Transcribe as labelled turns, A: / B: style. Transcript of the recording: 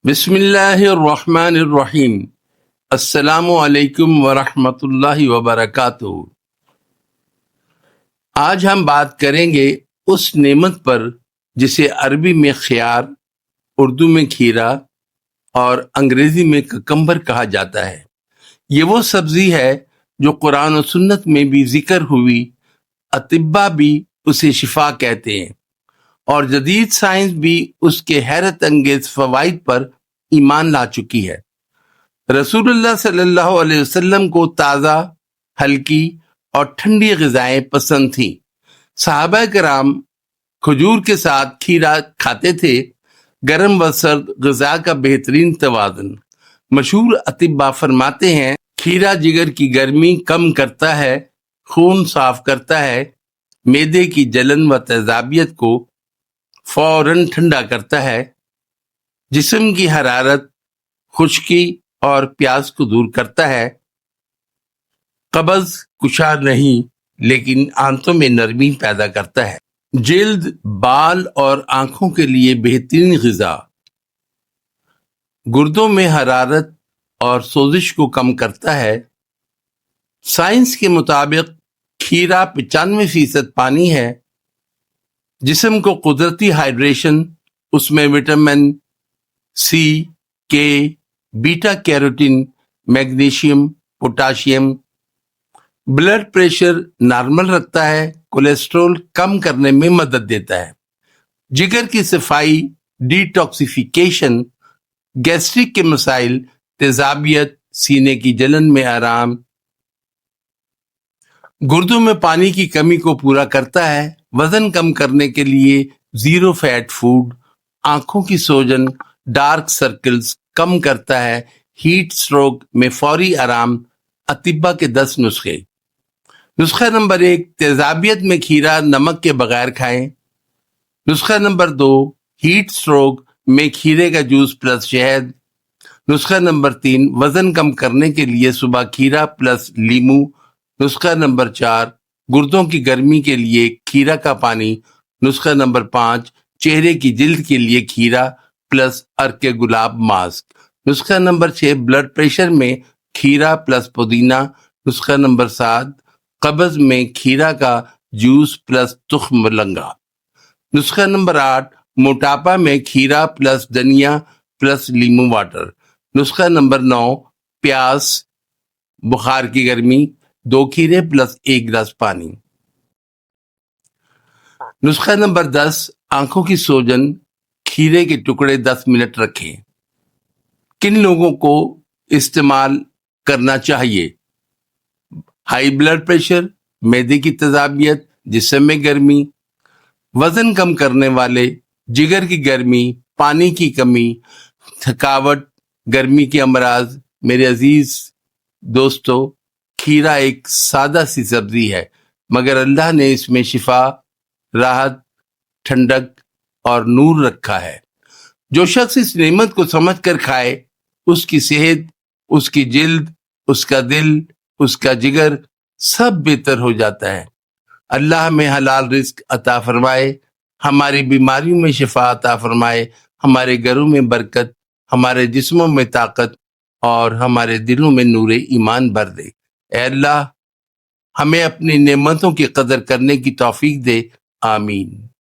A: بسم اللہ الرحمن الرحیم۔ السلام علیکم ورحمۃ اللہ وبرکاتہ۔ آج ہم بات کریں گے اس نعمت پر جسے عربی میں خیار، اردو میں کھیرا اور انگریزی میں ککمبر کہا جاتا ہے۔ یہ وہ سبزی ہے جو قرآن و سنت میں بھی ذکر ہوئی، اطباء بھی اسے شفا کہتے ہیں، اور جدید سائنس بھی اس کے حیرت انگیز فوائد پر ایمان لا چکی ہے۔ رسول اللہ صلی اللہ علیہ وسلم کو تازہ، ہلکی اور ٹھنڈی غذائیں پسند تھیں۔ صحابہ کرام کھجور کے ساتھ کھیرا کھاتے تھے۔ گرم و سرد غذا کا بہترین توازن۔ مشہور اطباء فرماتے ہیں کھیرا جگر کی گرمی کم کرتا ہے، خون صاف کرتا ہے، معدے کی جلن و تیزابیت کو فوراً ٹھنڈا کرتا ہے، جسم کی حرارت، خشکی اور پیاس کو دور کرتا ہے، قبض کشا نہیں لیکن آنتوں میں نرمی پیدا کرتا ہے، جلد، بال اور آنکھوں کے لیے بہترین غذا، گردوں میں حرارت اور سوزش کو کم کرتا ہے۔ سائنس کے مطابق کھیرا 95% پانی ہے۔ جسم کو قدرتی ہائیڈریشن، اس میں vitamin C, K, beta carotene, magnesium, potassium, blood pressure normal رکھتا ہے، کولیسٹرول کم کرنے میں مدد دیتا ہے، جگر کی صفائی، ڈیٹاکسیفیکیشن، گیسٹرک کے مسائل، تیزابیت، سینے کی جلن میں آرام، گردوں میں پانی کی کمی کو پورا کرتا ہے، وزن کم کرنے کے لیے زیرو فیٹ فوڈ، آنکھوں کی سوجن، ڈارک سرکلز کم کرتا ہے، ہیٹ سٹروک میں فوری آرام۔ اطباء کے 10 نسخے۔ نسخہ نمبر 1، تیزابیت میں کھیرا نمک کے بغیر کھائیں۔ نسخہ نمبر 2، ہیٹ سٹروک میں کھیرے کا جوس پلس شہد۔ نسخہ نمبر 3، وزن کم کرنے کے لیے صبح کھیرا پلس لیمو۔ نسخہ نمبر 4، گردوں کی گرمی کے لیے کھیرا کا پانی۔ نسخہ نمبر 5، چہرے کی جلد کے لیے کھیرا پلس ارک گلاب ماسک۔ نسخہ نمبر 6، بلڈ پریشر میں کھیرا پلس پودینہ۔ نسخہ نمبر 7، قبض میں کھیرا کا جوس پلس تخم مرلنگا۔ نسخہ نمبر 8، موٹاپا میں کھیرا پلس دھنیا پلس لیمو واٹر۔ نسخہ نمبر 9، پیاس، بخار کی گرمی، 2 کھیرے پلس 1 گلاس پانی۔ نسخہ نمبر 10، آنکھوں کی سوجن، کھیرے کے ٹکڑے 10 منٹ رکھیں۔ کن لوگوں کو استعمال کرنا چاہیے؟ ہائی بلڈ پریشر، معدے کی تیزابیت، جسم میں گرمی، وزن کم کرنے والے، جگر کی گرمی، پانی کی کمی، تھکاوٹ، گرمی کے امراض۔ میرے عزیز دوستو، کھیرا ایک سادہ سی سبزی ہے، مگر اللہ نے اس میں شفا، راحت، ٹھنڈک اور نور رکھا ہے۔ جو شخص اس نعمت کو سمجھ کر کھائے، اس کی صحت، اس کی جلد، اس کا دل، اس کا جگر سب بہتر ہو جاتا ہے۔ اللہ ہمیں حلال رزق عطا فرمائے، ہماری بیماریوں میں شفا عطا فرمائے، ہمارے گھروں میں برکت، ہمارے جسموں میں طاقت اور ہمارے دلوں میں نور ایمان بھر دے۔ اے اللہ، ہمیں اپنی نعمتوں کی قدر کرنے کی توفیق دے، آمین۔